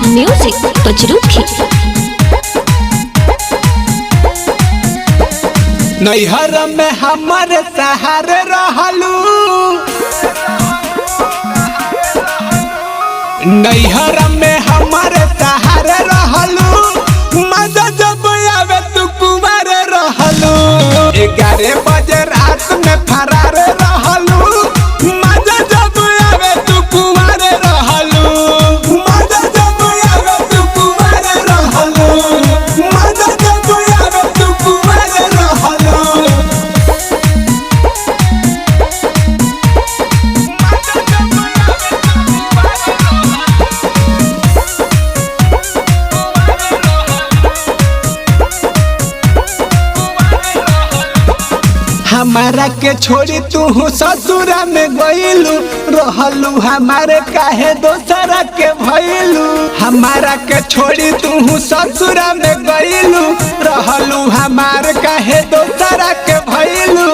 Music बजरूखी। नैहर में हमारे सहारे रहलू, नैहर में हमारे सहारे रहलू, मजा जब आवे तू कुमार रहलू। 11 बजे रात में फरार रहलू, मजा जब आवे तू कुमार रहलू, मजा जब आवे तू कुमार रहलू, मजा जब आवे तू कुमार रहलू। हमारा के छोड़ी तू ससुरा में गइलू, रहलू हमारे काहे दोसरा के भइलू। हमारा के छोड़ी तू ससुरा में गइलू, रहलू हमारे काहे दोसरा के भइलू।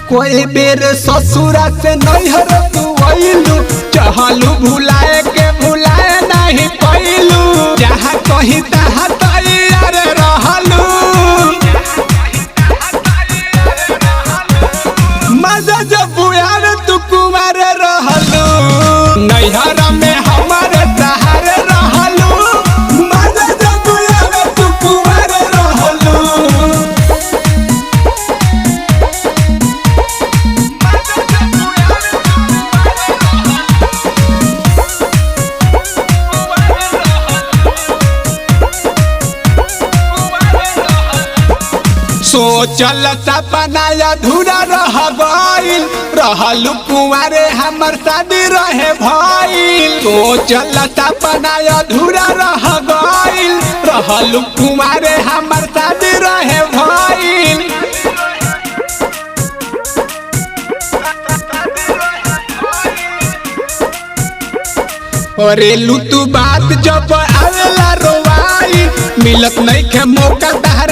कोई बेर ससुरा से नैहर तू अइलू, चहलू भुलाए के भुलाए नहीं पैलू। जहाँ कहीं तहाँ तैयार रहलू, मजा जब बुआर तू कुमार रहलू। नैहर में हमारे सहारे रहलू, मजा जब बुआर तू कुमार रहलू। सोचल सपना अधूरा रह गइल, रहलू कुंवारे हमर शादी रहे भइल। सोचल सपना अधूरा रह गइल, रहलू कुंवारे हमर शादी रहे भइल। करेलू तू बात जब आवेला रोवाई, मिलत नहीं के मौका तहरा